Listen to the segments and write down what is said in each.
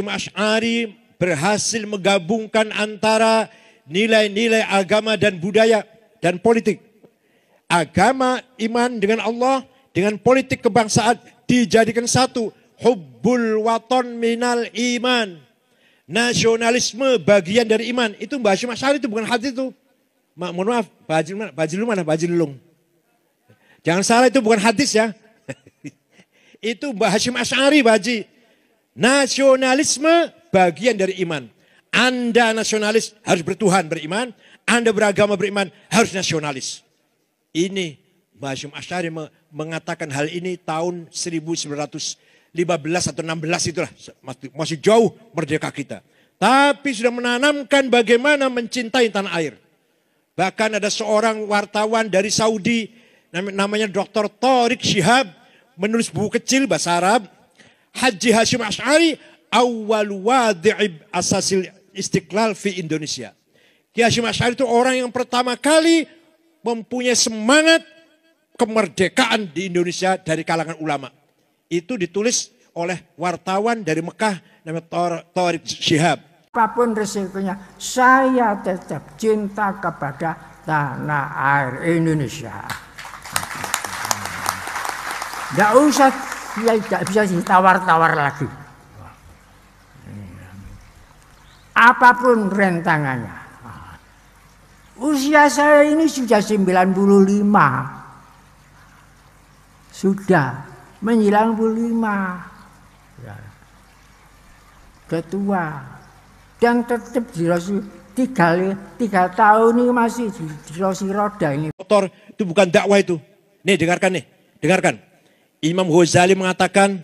Asy'ari berhasil menggabungkan antara nilai-nilai agama dan budaya dan politik. Agama, iman dengan Allah, dengan politik kebangsaan dijadikan satu. Hubbul waton minal iman. Nasionalisme bagian dari iman. Itu Mbah Hasyim Asy'ari, itu bukan hadis itu. Mohon maaf, Bajilul mana? Bajilulung. Jangan salah, itu bukan hadis ya. Itu Mbah Hasyim Asy'ari, Pak Haji. Nasionalisme bagian dari iman. Anda nasionalis harus bertuhan beriman. Anda beragama beriman harus nasionalis. Ini Mbah Hasyim Asy'ari mengatakan hal ini tahun 1915 atau 16 itulah. Masih jauh merdeka kita. Tapi sudah menanamkan bagaimana mencintai tanah air. Bahkan ada seorang wartawan dari Saudi namanya Dr. Tariq Shihab menulis buku kecil bahasa Arab. Haji Hasyim Asy'ari awal wadi'ib asasil istiqlal fi Indonesia. Ki Hasyim Asy'ari itu orang yang pertama kali mempunyai semangat kemerdekaan di Indonesia dari kalangan ulama. Itu ditulis oleh wartawan dari Mekah namanya Tariq Shihab. Apapun resikonya, saya tetap cinta kepada tanah air Indonesia. Tidak usah, dia tidak bisa ditawar-tawar lagi. Apapun rentangannya. Usia saya ini sudah 95. Sudah menjelang 95. Ketua. Dan tetap di tiga tahun ini masih di kursi roda ini. Motor itu bukan dakwah itu. Nih dengarkan nih, dengarkan. Imam Ghazali mengatakan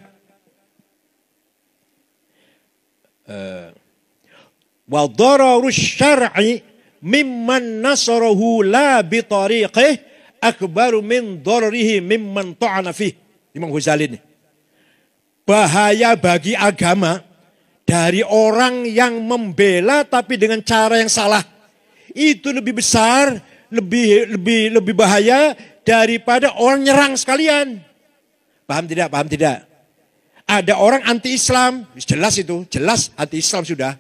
wa dararus syar'i mimman nasarahu la bi tariqih akbaru min dararihi mimman ta'ana fih. Imam Ghazali ini. Bahaya bagi agama dari orang yang membela tapi dengan cara yang salah. Itu lebih besar, lebih bahaya daripada orang nyerang sekalian. Paham tidak? Paham tidak? Ada orang anti-Islam, jelas itu, jelas anti-Islam sudah.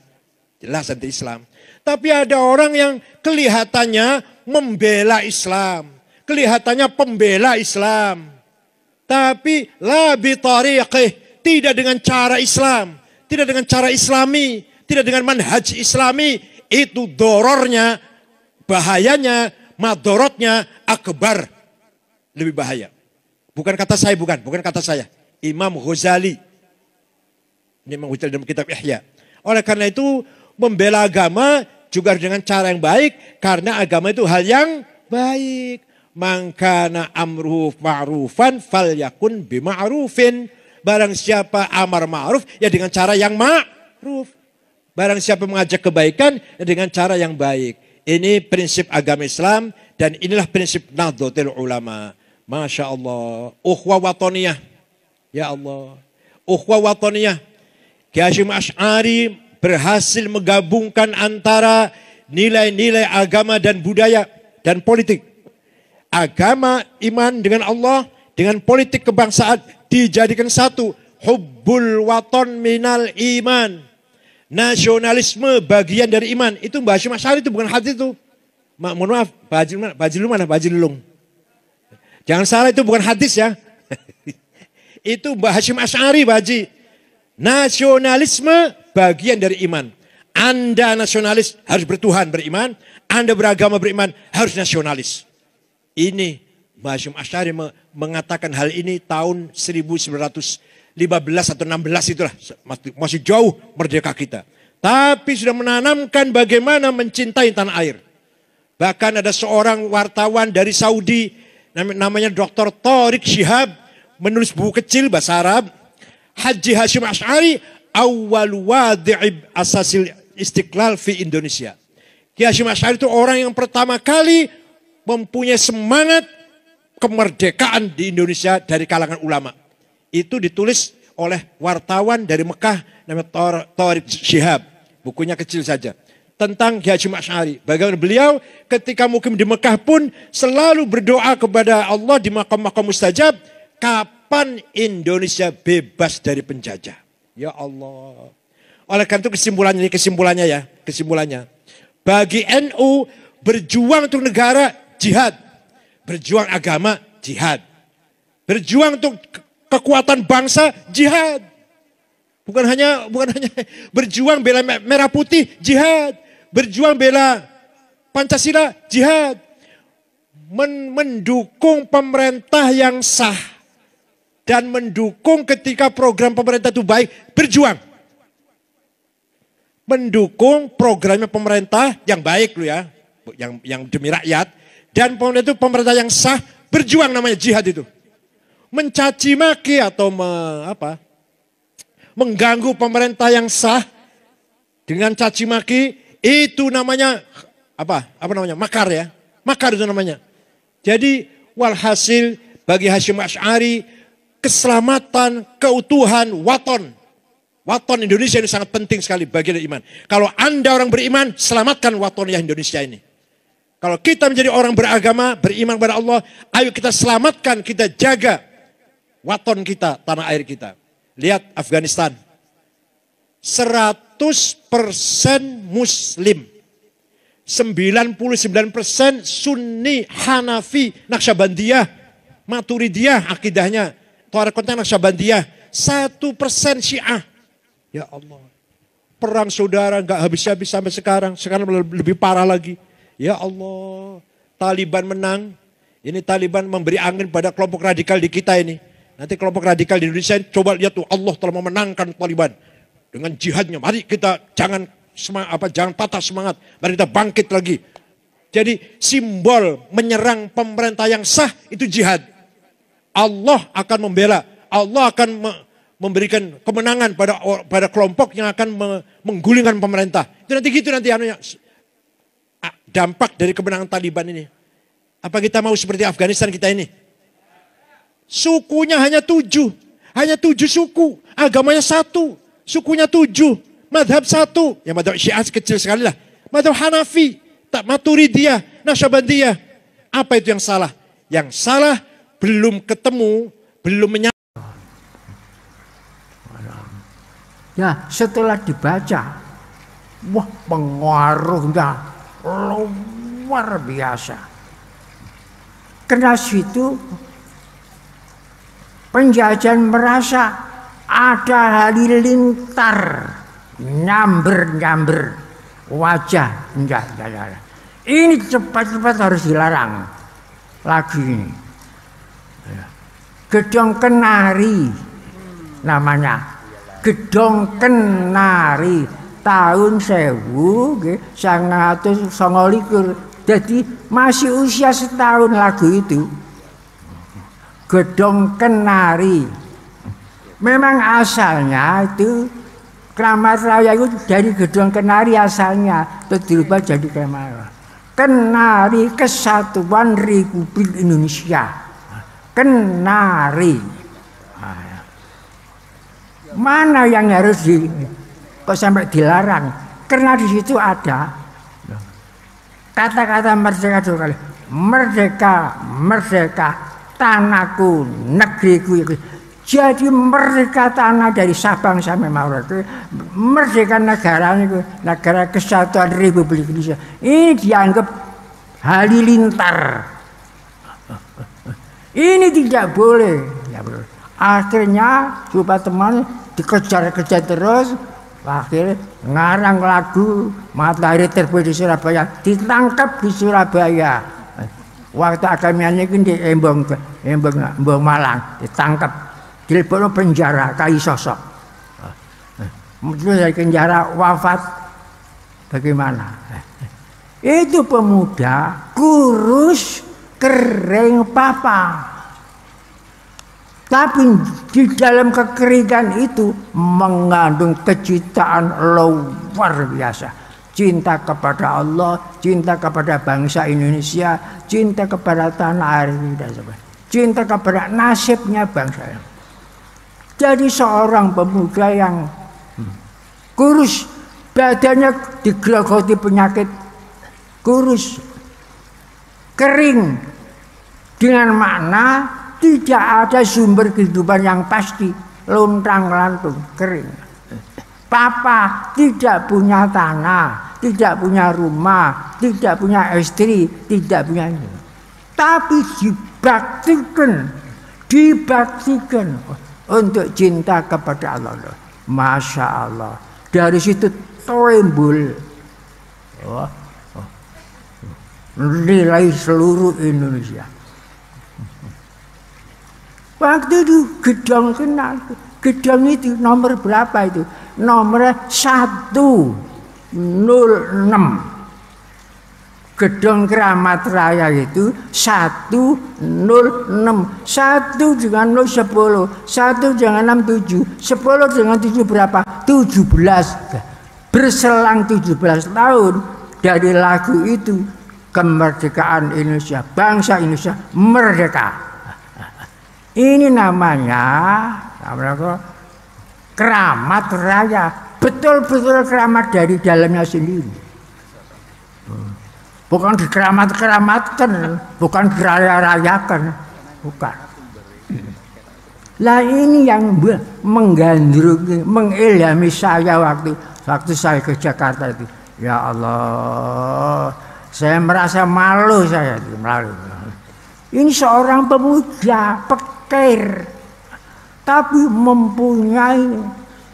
Jelas anti-Islam. Tapi ada orang yang kelihatannya membela Islam. Kelihatannya pembela Islam. Tapi la bi tariqih, tidak dengan cara Islam. Tidak dengan cara Islami, tidak dengan manhaj Islami, itu dorornya, bahayanya, madorotnya akbar, lebih bahaya. Bukan kata saya, bukan kata saya. Imam Ghazali. Ini Imam Ghazali dalam kitab Ihya. Oleh karena itu, membela agama juga dengan cara yang baik, karena agama itu hal yang baik. Mangkana amruhu ma'rufan falyakun bima'rufin. Barang siapa amar ma'ruf, ya dengan cara yang ma'ruf. Barang siapa mengajak kebaikan, ya dengan cara yang baik. Ini prinsip agama Islam, dan inilah prinsip Nahdlatul Ulama. Masya Allah. Ukhwah watoniyah. Ya Allah. Ukhwah watoniyah. Ki Hasyim Asy'ari berhasil menggabungkan antara nilai-nilai agama dan budaya dan politik. Agama, iman dengan Allah, dengan politik kebangsaan dijadikan satu. Hubbul waton minal iman. Nasionalisme bagian dari iman. Itu Mbah Hasyim Asy'ari, itu bukan hadis itu. Mohon maaf, Bajilul mana? Bajilulung. Jangan salah, itu bukan hadis ya. Itu Mbah Hasyim Asy'ari, Pak Haji. Nasionalisme bagian dari iman. Anda nasionalis harus bertuhan beriman. Anda beragama beriman harus nasionalis. Ini Mbah Hasyim Asy'ari mengatakan hal ini tahun 1915 atau 16 itulah. Masih jauh merdeka kita. Tapi sudah menanamkan bagaimana mencintai tanah air. Bahkan ada seorang wartawan dari Saudi namanya Dr. Tariq Shihab menulis buku kecil bahasa Arab. Haji Hasyim Asy'ari awal wadi'ib asasil istiqlal fi Indonesia. Ki Hasyim Asy'ari itu orang yang pertama kali mempunyai semangat kemerdekaan di Indonesia dari kalangan ulama. Itu ditulis oleh wartawan dari Mekah namanya Tariq Shihab. Bukunya kecil saja. Tentang Ki Hasyim Asy'ari. Bagaimana beliau ketika mukim di Mekah pun selalu berdoa kepada Allah di makam-makam mustajab. Kapan Indonesia bebas dari penjajah? Ya Allah. Oleh karena itu kesimpulannya ya, kesimpulannya. Bagi NU berjuang untuk negara jihad, berjuang agama jihad, berjuang untuk kekuatan bangsa jihad. Bukan hanya berjuang bela merah putih jihad, berjuang bela Pancasila jihad, mendukung pemerintah yang sah dan mendukung ketika program pemerintah itu baik, berjuang. Mendukung programnya pemerintah yang baik loh ya, yang demi rakyat, dan pemerintah itu pemerintah yang sah, berjuang, namanya jihad itu. Mencaci maki atau mengganggu pemerintah yang sah dengan caci maki, itu namanya makar ya, makar itu namanya. Jadi walhasil bagi Hasyim Asy'ari, keselamatan, keutuhan waton Indonesia ini sangat penting sekali bagian dari iman. Kalau Anda orang beriman, selamatkan watonnya Indonesia ini. Kalau kita menjadi orang beragama, beriman kepada Allah, ayo kita selamatkan, kita jaga waton kita, tanah air kita. Lihat Afghanistan. 100% Muslim. 99% Sunni, Hanafi, Naqsyabandiyah, Maturidiyah akidahnya. Tarekatnya Naqsyabandiyah. 1% Syiah. Ya Allah, perang saudara nggak habis-habis sampai sekarang lebih parah lagi. Ya Allah, Taliban menang. Ini Taliban memberi angin pada kelompok radikal di kita ini. Nanti kelompok radikal di Indonesia, coba lihat tuh, Allah telah memenangkan Taliban dengan jihadnya. Mari kita jangan patah semangat, mari kita bangkit lagi. Jadi simbol menyerang pemerintah yang sah itu jihad. Allah akan membela, Allah akan memberikan kemenangan pada kelompok yang akan menggulingkan pemerintah. Itu nanti dampak dari kemenangan Taliban ini. Apa kita mau seperti Afghanistan kita ini? Sukunya hanya 7 suku, agamanya 1, sukunya 7, madhab 1, ya madhab Syiah kecil sekali lah, madhab Hanafi, Maturidiyah, Naqsyabandiyah. Apa itu yang salah? Yang salah belum ketemu, belum menyatu. Ya, setelah dibaca, wah pengaruhnya luar biasa. Karena situ penjajahan merasa ada halilintar, nyamber wajah. Enggak. Ini cepat-cepat harus dilarang lagi ini. Gedong Kenari namanya. Gedong Kenari tahun 1929. Jadi masih usia setahun lagu itu. Gedong Kenari. Memang asalnya itu Kramat Raya itu dari Gedong Kenari asalnya, terus dirubah jadi Kramat Raya. Kenari Kesatuan Republik Indonesia. Kenari. Mana yang harus kok sampai dilarang? Karena di situ ada kata-kata merdeka 2 kali. Merdeka, merdeka, tanahku, negeriku. Jadi merdeka tanah dari Sabang sampai Merauke. Merdeka negara itu, negara Kesatuan Republik Indonesia. Ini dianggap halilintar. Ini tidak boleh. Akhirnya coba teman dikejar-kejar terus, akhirnya ngarang lagu Matahari Terbit di Surabaya, ditangkap di Surabaya. Waktu akamiannya ini di Embong Malang, ditangkap, dilebokno penjara Kai Sosok. Terus dari penjara wafat, bagaimana? Itu pemuda kurus, kering papa. Tapi di dalam kekeringan itu mengandung kecintaan luar biasa. Cinta kepada Allah, cinta kepada bangsa Indonesia, cinta kepada tanah air kita, cinta kepada nasibnya bangsa. Jadi seorang pemuda yang kurus, badannya digerogoti penyakit, kurus, kering, dengan makna tidak ada sumber kehidupan yang pasti, lontang lantung, kering. Papa tidak punya tanah, tidak punya rumah, tidak punya istri, tidak punya ini. Tapi dibaktikan untuk cinta kepada Allah. Masya Allah. Dari situ timbul nilai seluruh Indonesia. Waktu itu gedung itu nomor berapa itu? Nomor 106. Gedung Keramat Raya itu 106. 1 dengan 0 10, 1 dengan 6 7, 10 dengan 7 berapa? 17. Berselang 17 tahun dari lagu itu, kemerdekaan Indonesia, bangsa Indonesia merdeka. Ini namanya Keramat Raya. Betul-betul keramat dari dalamnya sendiri. Bukan dikeramat-keramatkan, bukan diraya-rayakan, bukan. Lah ini yang menggandrungi, mengilhami saya waktu saya ke Jakarta itu. Ya Allah, saya merasa malu saya itu, malu. Ini seorang pemuda pekir, tapi mempunyai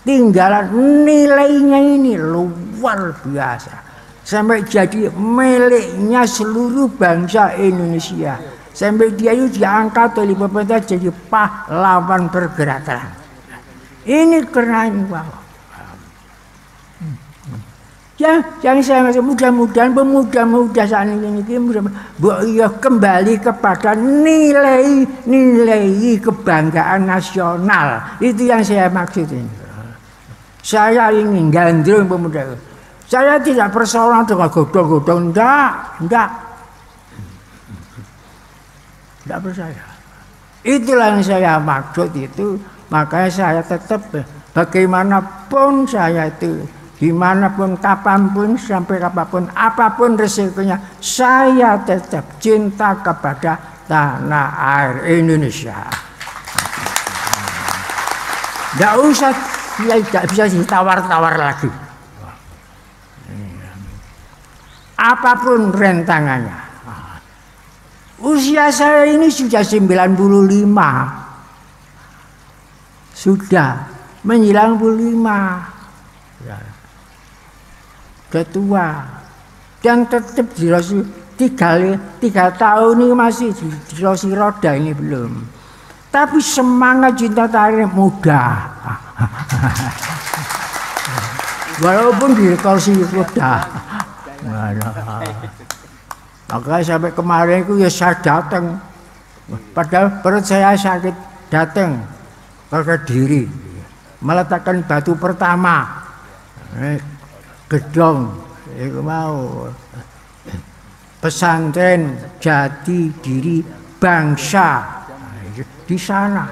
tinggalan nilainya ini luar biasa. Sampai jadi miliknya seluruh bangsa Indonesia. Sampai dia itu diangkat oleh pemerintah jadi pahlawan pergerakan. Ini keren banget. Yang saya masih mudah-mudahan pemuda-muda saat ini kembali kepada nilai kebanggaan nasional. Itu yang saya maksud ini. Saya ingin gandrung pemuda. Saya tidak persoalan dengan godong-godong, enggak percaya. Itulah yang saya maksud itu. Makanya saya tetap bagaimanapun saya itu, dimanapun, kapanpun, sampai kapanpun, apapun resikonya, saya tetap cinta kepada tanah air Indonesia. Enggak usah, tidak bisa ditawar-tawar lagi. Apapun rentangannya. Usia saya ini sudah 95. Sudah menjelang 95. Ketua. Dan tetap di Rosi 3 tahun ini masih di Rosi roda ini belum. Tapi semangat cinta tanah muda. Walaupun di kursi roda. Makanya sampai kemarin itu ya saya datang, padahal perut saya sakit, datang ke diri meletakkan batu pertama gedung itu mau pesantren Jati Diri Bangsa di sana.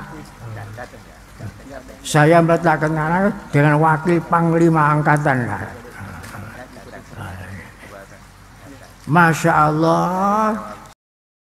Saya meletakkan anak dengan wakil Panglima Angkatan. Masya Allah,